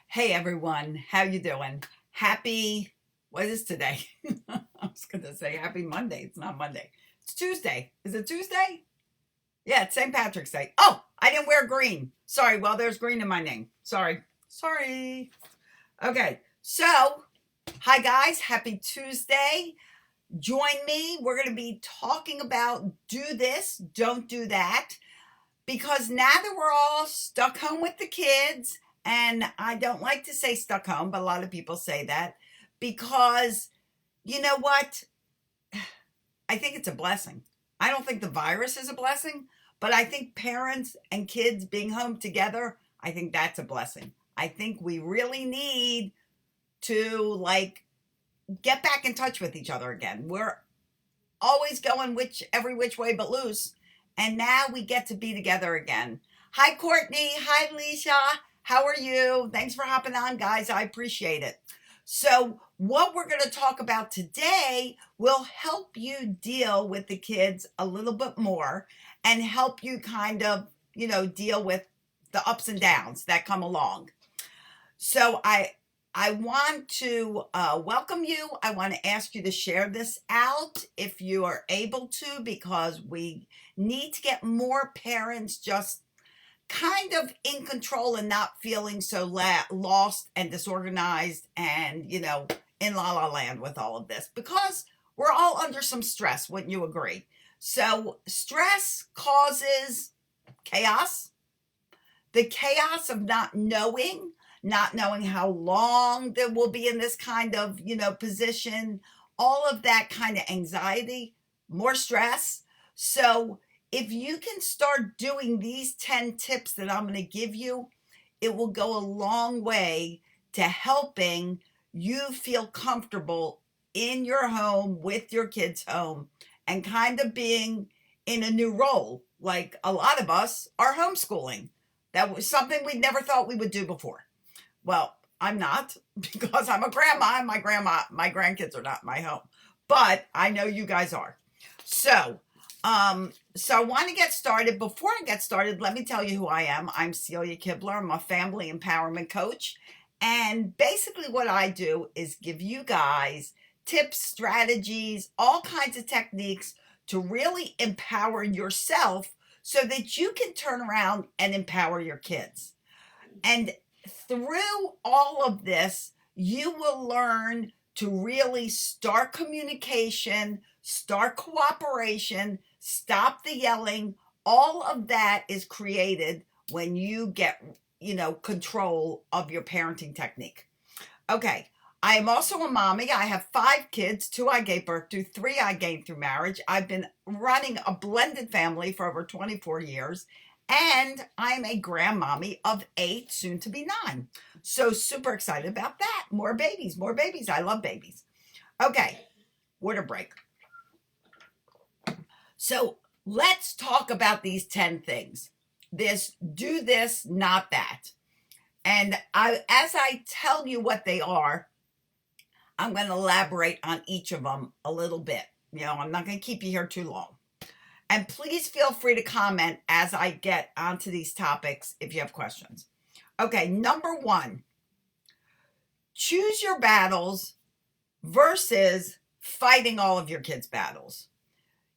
Hey everyone, how you doing? Happy, what is today? I was gonna say happy Monday. It's not Monday. It's Tuesday. Is it Tuesday? Yeah, it's St. Patrick's Day. Oh, I didn't wear green. Sorry, well, there's green in my name. Sorry. Sorry. Okay, so hi guys, happy Tuesday. Join me. We're gonna be talking about do this, don't do that. Because now that we're all stuck home with the kids, and I don't like to say stuck home, but a lot of people say that because you know what? I think it's a blessing. I don't think the virus is a blessing, but I think parents and kids being home together, I think that's a blessing. I think we really need to get back in touch with each other again. We're always going every which way but loose. And now we get to be together again. Hi, Courtney. Hi, Leisha. How are you? Thanks for hopping on, guys. I appreciate it. So, what we're going to talk about today will help you deal with the kids a little bit more and help you kind of, deal with the ups and downs that come along. So, I want to welcome you. I want to ask you to share this out if you are able to, because we need to get more parents just kind of in control and not feeling so lost and disorganized and, in la la land with all of this, because we're all under some stress. Wouldn't you agree? So stress causes chaos, the chaos of not knowing how long that we'll be in this kind of, position, all of that kind of anxiety, more stress. So if you can start doing these 10 tips that I'm going to give you, it will go a long way to helping you feel comfortable in your home with your kids home and kind of being in a new role. Like a lot of us are homeschooling. That was something we never thought we would do before. Well, I'm not because I'm a grandma and my grandkids are not in my home, but I know you guys are. So, so I want to get started. Before I get started, let me tell you who I am. I'm Celia Kibler. I'm a family empowerment coach. And basically what I do is give you guys tips, strategies, all kinds of techniques to really empower yourself so that you can turn around and empower your kids. And through all of this, you will learn to really start communication, start cooperation, stop the yelling. All of that is created when you get, control of your parenting technique. Okay. I am also a mommy. I have 5 kids, 2 I gave birth to, 3 I gained through marriage. I've been running a blended family for over 24 years. And I'm a grandmommy of 8, soon to be 9. So super excited about that. More babies, more babies. I love babies. Okay, water break. So let's talk about these 10 things. Do this, not that. And as I tell you what they are, I'm going to elaborate on each of them a little bit. I'm not going to keep you here too long. And please feel free to comment as I get onto these topics if you have questions. Okay, number 1, choose your battles versus fighting all of your kids' battles.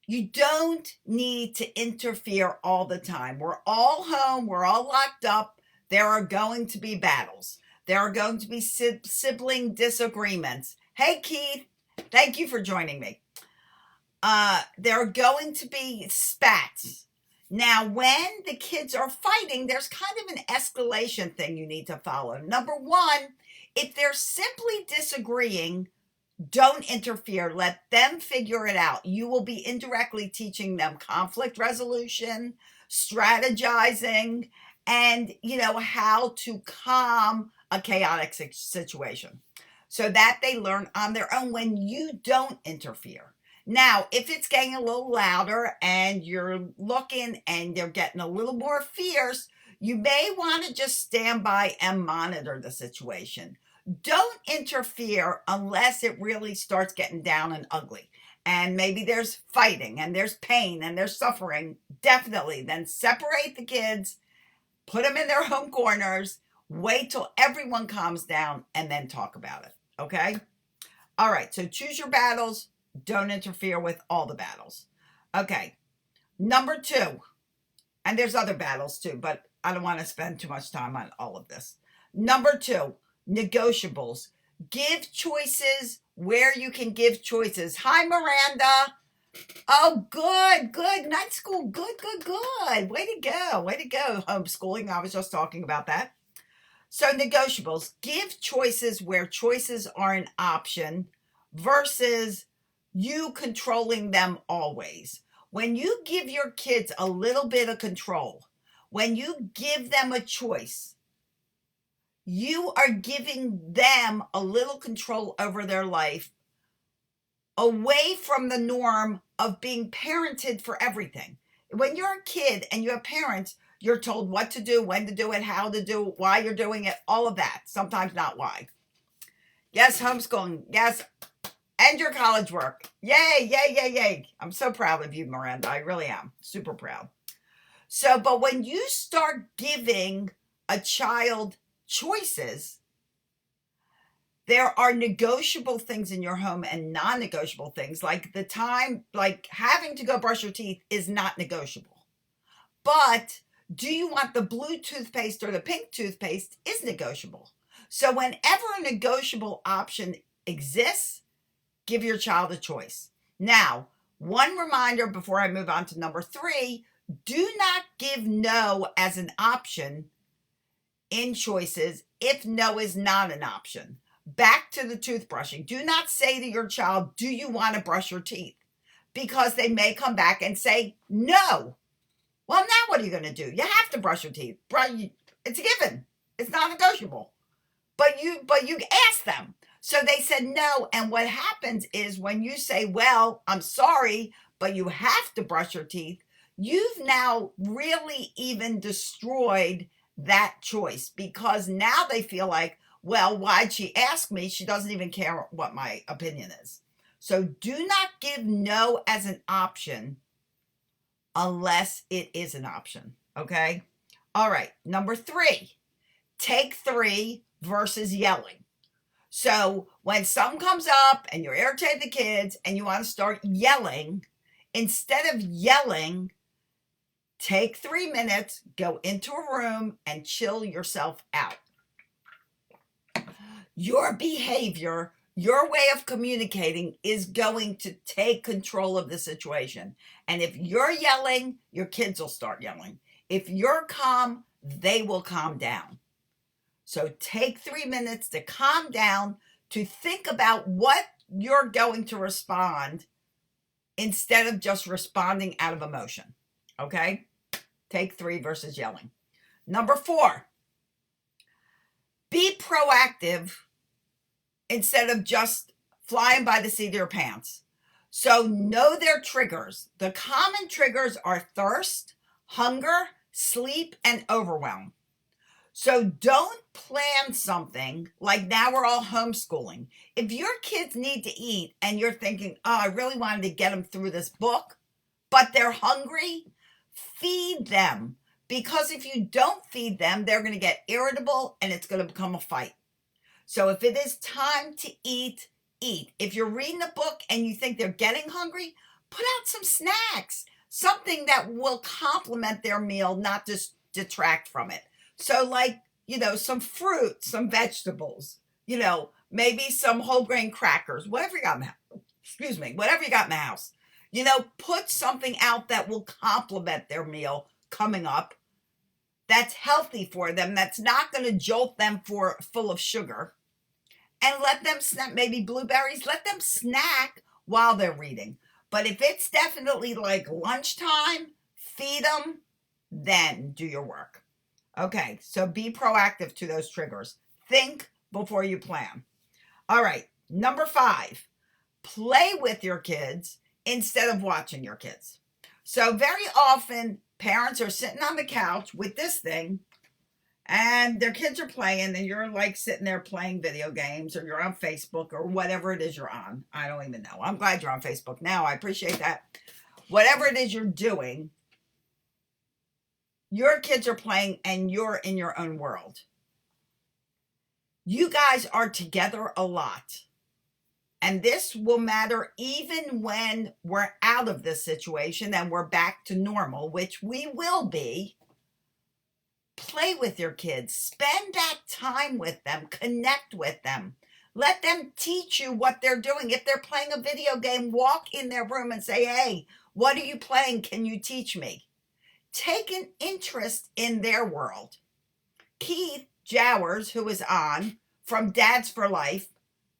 You don't need to interfere all the time. We're all home. We're all locked up. There are going to be battles. There are going to be sibling disagreements. Hey, Keith, thank you for joining me. There are going to be spats. Now, when the kids are fighting, there's kind of an escalation thing you need to follow. Number 1, if they're simply disagreeing, don't interfere. Let them figure it out. You will be indirectly teaching them conflict resolution, strategizing, and, how to calm a chaotic situation so that they learn on their own when you don't interfere. Now, if it's getting a little louder and you're looking and they're getting a little more fierce, you may want to just stand by and monitor the situation. Don't interfere unless it really starts getting down and ugly. And maybe there's fighting and there's pain and there's suffering. Definitely. Then separate the kids, put them in their home corners, Wait till everyone calms down and then talk about it. Okay? All right. So choose your battles. Don't interfere with all the battles. Okay. Number 2. And there's other battles too, but I don't want to spend too much time on all of this. Number 2, negotiables. Give choices where you can give choices. Hi, Miranda. Oh, good. Night school. Good. Way to go. Homeschooling. I was just talking about that. So negotiables. Give choices where choices are an option versus you controlling them always. When you give your kids a little bit of control, when you give them a choice, you are giving them a little control over their life away from the norm of being parented for everything. When you're a kid and you have parents, you're told what to do, when to do it, how to do it, why you're doing it, all of that. Sometimes not why. Yes, homeschooling. Yes. And your college work. Yay. I'm so proud of you, Miranda. I really am. Super proud. So, but when you start giving a child choices, there are negotiable things in your home and non-negotiable things. Like the time, like having to go brush your teeth is not negotiable. But do you want the blue toothpaste or the pink toothpaste is negotiable. So whenever a negotiable option exists, give your child a choice. Now, one reminder before I move on to number 3, do not give no as an option in choices if no is not an option. Back to the toothbrushing. Do not say to your child, do you want to brush your teeth? Because they may come back and say no. Well, now what are you going to do? You have to brush your teeth. It's a given. It's not negotiable. But you ask them. So they said no. And what happens is when you say, well, I'm sorry, but you have to brush your teeth, you've now really even destroyed that choice because now they feel like, well, why'd she ask me? She doesn't even care what my opinion is. So do not give no as an option unless it is an option. Okay? All right. Number 3, take 3 versus yelling. So when something comes up and you're irritating the kids and you want to start yelling, instead of yelling, take 3 minutes, go into a room and chill yourself out. Your behavior, your way of communicating is going to take control of the situation. And if you're yelling, your kids will start yelling. If you're calm, they will calm down. So take 3 minutes to calm down, to think about what you're going to respond instead of just responding out of emotion. Okay? Take 3 versus yelling. Number 4, be proactive instead of just flying by the seat of your pants. So know their triggers. The common triggers are thirst, hunger, sleep, and overwhelm. So don't plan something like now we're all homeschooling. If your kids need to eat and you're thinking, oh, I really wanted to get them through this book, but they're hungry, feed them. Because if you don't feed them, they're going to get irritable and it's going to become a fight. So if it is time to eat, eat. If you're reading a book and you think they're getting hungry, put out some snacks, something that will complement their meal, not just detract from it. So like, some fruit, some vegetables, maybe some whole grain crackers, whatever you got in the house. Whatever you got in the house. Put something out that will complement their meal coming up. That's healthy for them. That's not going to jolt them full of sugar. And let them snack, maybe blueberries, let them snack while they're reading. But if it's definitely like lunchtime, feed them, then do your work. Okay, so be proactive to those triggers. Think before you plan. All right, number 5, play with your kids instead of watching your kids. So very often, parents are sitting on the couch with this thing, and their kids are playing, and you're like sitting there playing video games, or you're on Facebook, or whatever it is you're on. I don't even know. I'm glad you're on Facebook now. I appreciate that. Whatever it is you're doing, your kids are playing and you're in your own world. You guys are together a lot. And this will matter even when we're out of this situation and we're back to normal, which we will be. Play with your kids. Spend that time with them. Connect with them. Let them teach you what they're doing. If they're playing a video game, walk in their room and say, hey, what are you playing? Can you teach me? Take an interest in their world. Keith Jowers, who is on from Dads for Life,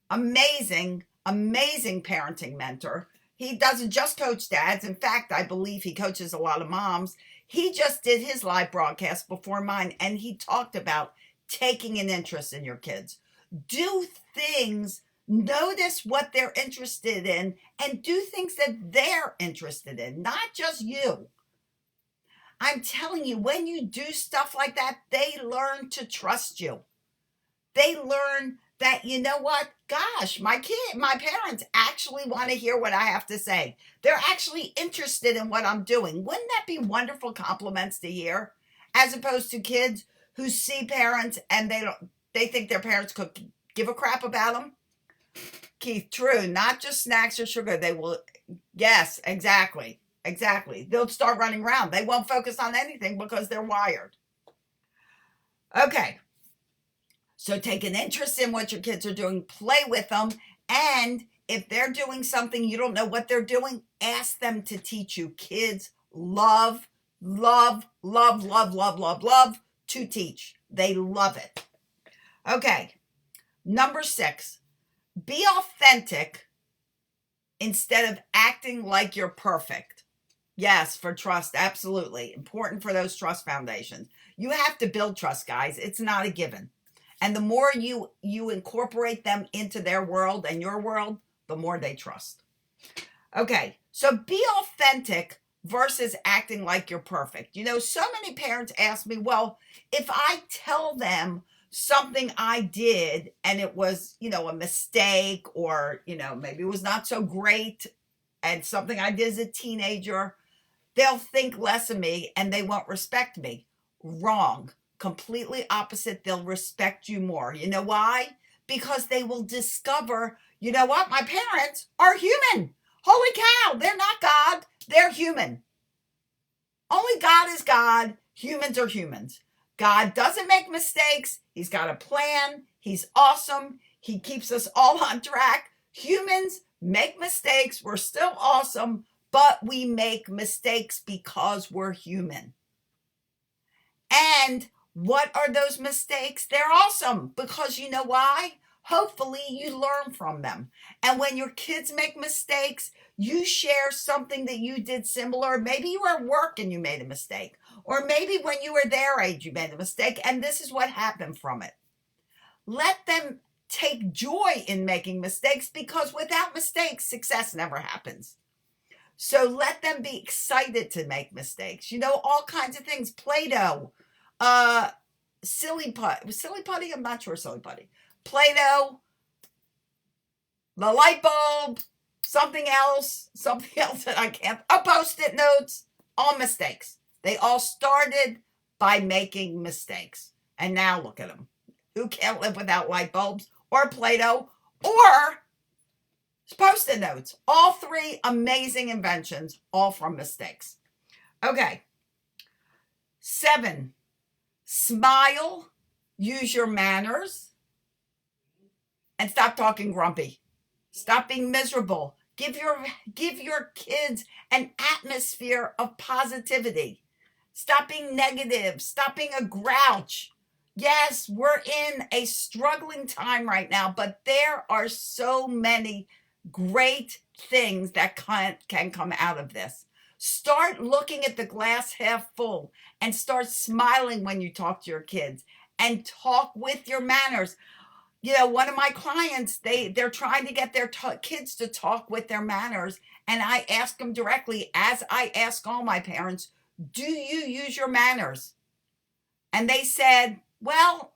amazing parenting mentor. He doesn't just coach dads. In fact, I believe he coaches a lot of moms. He just did his live broadcast before mine, and he talked about taking an interest in your kids. Do things, notice what they're interested in, and do things that they're interested in, not just you. I'm telling you, when you do stuff like that, they learn to trust you. They learn that, you know what, gosh, my parents actually want to hear what I have to say. They're actually interested in what I'm doing. Wouldn't that be wonderful compliments to hear? As opposed to kids who see parents and they think their parents could give a crap about them. Keith, true, not just snacks or sugar. They will, yes, exactly. They'll start running around. They won't focus on anything because they're wired. Okay. So take an interest in what your kids are doing, play with them, and if they're doing something you don't know what they're doing, ask them to teach you. Kids love to teach. They love it. Okay, number 6, be authentic instead of acting like you're perfect. Yes, for trust, absolutely. Important for those trust foundations. You have to build trust, guys. It's not a given. And the more you incorporate them into their world and your world, the more they trust. Okay, so be authentic versus acting like you're perfect. You know, so many parents ask me, well, if I tell them something I did and it was, you know, a mistake or, you know, maybe it was not so great and something I did as a teenager, they'll think less of me and they won't respect me. Wrong. Completely opposite. They'll respect you more. You know why? Because they will discover, you know what? My parents are human. Holy cow. They're not God. They're human. Only God is God. Humans are humans. God doesn't make mistakes. He's got a plan. He's awesome. He keeps us all on track. Humans make mistakes. We're still awesome, but we make mistakes because we're human. And what are those mistakes? They're awesome because you know why? Hopefully you learn from them. And when your kids make mistakes, you share something that you did similar. Maybe you were at work and you made a mistake. Or maybe when you were their age, you made a mistake. And this is what happened from it. Let them take joy in making mistakes because without mistakes, success never happens. So let them be excited to make mistakes. You know, all kinds of things. Play-Doh. Silly putty, I'm not sure silly putty. Play-Doh, the light bulb, something else that I can't, Post-it notes, all mistakes. They all started by making mistakes. And now look at them. Who can't live without light bulbs or Play-Doh or Post-it notes? All 3 amazing inventions, all from mistakes. Okay. 7, smile, use your manners, and stop talking grumpy. Stop being miserable. Give your kids an atmosphere of positivity. Stop being negative. Stop being a grouch. Yes, we're in a struggling time right now, but there are so many great things that can come out of this. Start looking at the glass half full and start smiling when you talk to your kids and talk with your manners. You know, one of my clients, they're trying to get their kids to talk with their manners. And I ask them directly, as I ask all my parents, do you use your manners? And they said, well,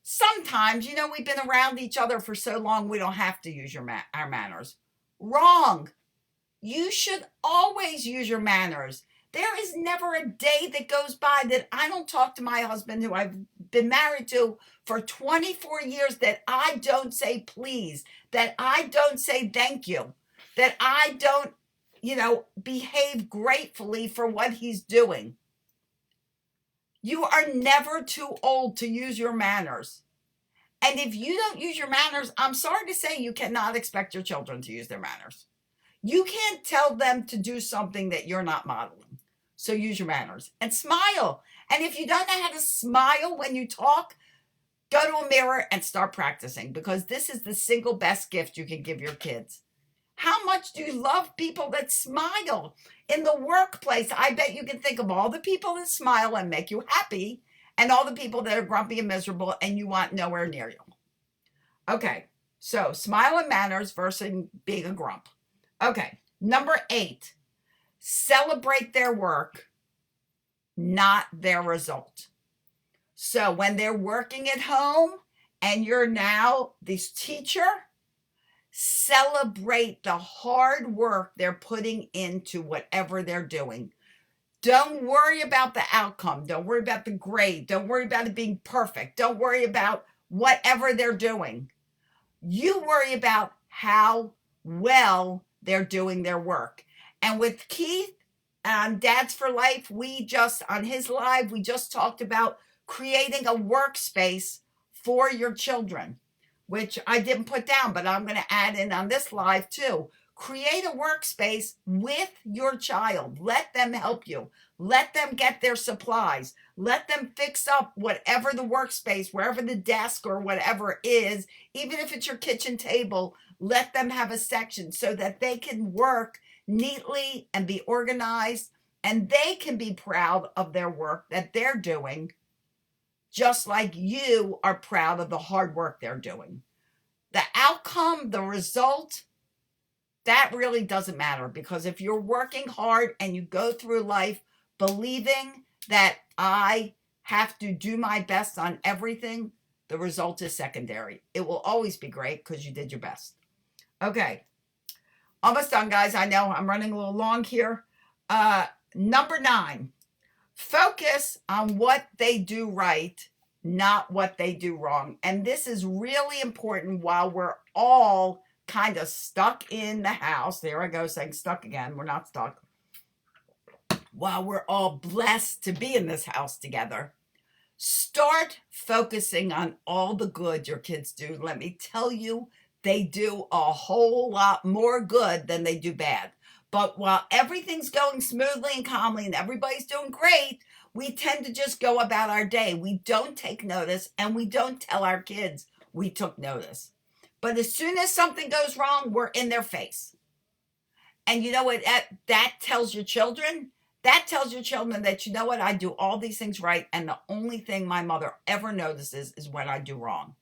sometimes, you know, we've been around each other for so long, we don't have to use our manners. Wrong. You should always use your manners. There is never a day that goes by that I don't talk to my husband, who I've been married to for 24 years that I don't say please, that I don't say thank you, that I don't, behave gratefully for what he's doing. You are never too old to use your manners. And if you don't use your manners, I'm sorry to say you cannot expect your children to use their manners. You can't tell them to do something that you're not modeling. So use your manners and smile. And if you don't know how to smile when you talk, go to a mirror and start practicing, because this is the single best gift you can give your kids. How much do you love people that smile? In the workplace, I bet you can think of all the people that smile and make you happy, and all the people that are grumpy and miserable and you want nowhere near you. Okay, so smile and manners versus being a grump. Okay, number 8, celebrate their work, not their result. So when they're working at home and you're now this teacher, celebrate the hard work they're putting into whatever they're doing. Don't worry about the outcome. Don't worry about the grade. Don't worry about it being perfect. Don't worry about whatever they're doing. You worry about how well they're doing their work. And with Keith on Dads for Life, on his live, we just talked about creating a workspace for your children, which I didn't put down, but I'm going to add in on this live too. Create a workspace with your child. Let them help you. Let them get their supplies. Let them fix up whatever the workspace, wherever the desk or whatever is, even if it's your kitchen table, let them have a section so that they can work neatly and be organized, and they can be proud of their work that they're doing, just like you are proud of the hard work they're doing. The outcome, the result, that really doesn't matter, because if you're working hard and you go through life believing that I have to do my best on everything, the result is secondary. It will always be great because you did your best. Okay, almost done, guys. I know I'm running a little long here. Number 9, focus on what they do right, not what they do wrong. And this is really important while we're all kind of stuck in the house. There I go, saying stuck again. We're not stuck. While we're all blessed to be in this house together, start focusing on all the good your kids do. Let me tell you, they do a whole lot more good than they do bad. But while everything's going smoothly and calmly and everybody's doing great, we tend to just go about our day. We don't take notice, and we don't tell our kids we took notice. But as soon as something goes wrong, we're in their face. And you know what that tells your children? That tells your children that, you know what, I do all these things right, and the only thing my mother ever notices is when I do wrong.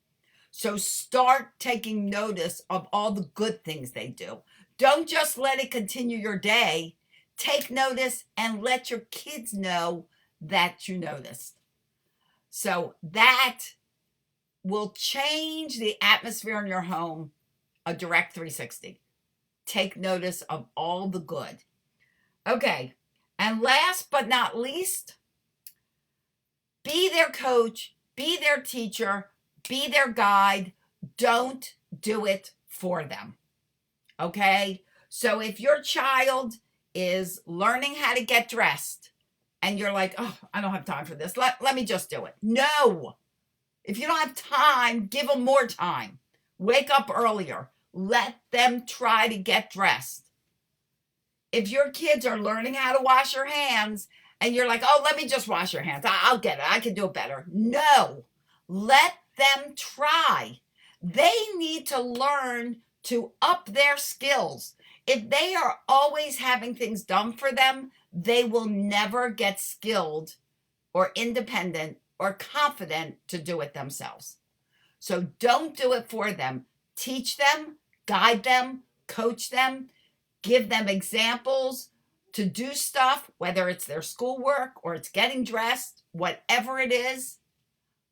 So start taking notice of all the good things they do. Don't just let it continue your day. Take notice and let your kids know that you noticed. So that will change the atmosphere in your home, a direct 360. Take notice of all the good. Okay, and last but not least, be their coach, be their teacher, be their guide. Don't do it for them. Okay? So if your child is learning how to get dressed and you're like, oh, I don't have time for this. Let me just do it. No. If you don't have time, give them more time. Wake up earlier. Let them try to get dressed. If your kids are learning how to wash their hands and you're like, oh, let me just wash your hands. I'll get it. I can do it better. No. Let them try. They need to learn to up their skills. If they are always having things done for them, they will never get skilled or independent or confident to do it themselves. So don't do it for them. Teach them, guide them, coach them, give them examples to do stuff, whether it's their schoolwork or it's getting dressed, whatever it is,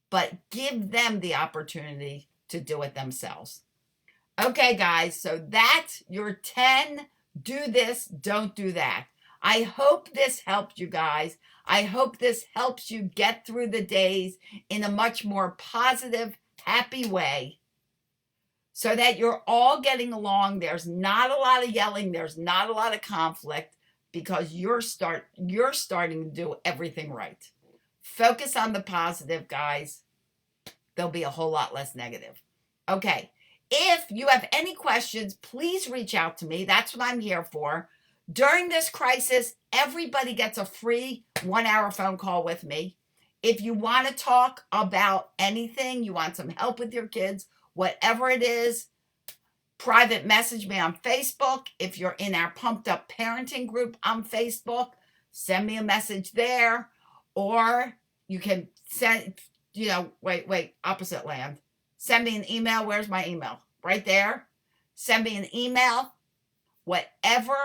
but give them the opportunity to do it themselves. Okay, guys, so that's your 10 do this, don't do that. I hope this helped you guys. I hope this helps you get through the days in a much more positive, happy way so that you're all getting along. There's not a lot of yelling. There's not a lot of conflict because you're starting to do everything right. Focus on the positive, guys. There'll be a whole lot less negative. Okay. If you have any questions, please reach out to me. That's what I'm here for. During this crisis, everybody gets a free 1-hour phone call with me. If you want to talk about anything, you want some help with your kids, whatever it is, private message me on Facebook. If you're in our Pumped Up Parenting group on Facebook, send me a message there. Or you can send, opposite land. Send me an email. Where's my email? Right there. Send me an email. Whatever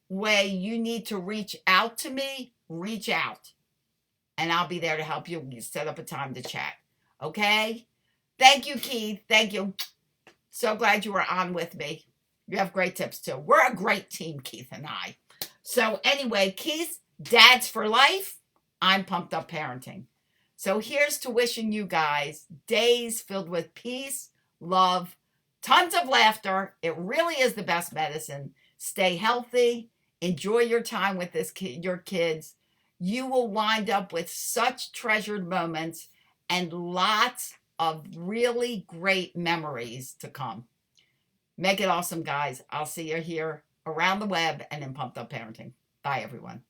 way you need to reach out to me, reach out. And I'll be there to help you set up a time to chat. Okay? Thank you, Keith. Thank you. So glad you were on with me. You have great tips, too. We're a great team, Keith and I. So anyway, Keith, Dads for Life. I'm Pumped Up Parenting. So here's to wishing you guys days filled with peace, love, tons of laughter. It really is the best medicine. Stay healthy. Enjoy your time with your kids. You will wind up with such treasured moments and lots of really great memories to come. Make it awesome, guys. I'll see you here around the web and in Pumped Up Parenting. Bye, everyone.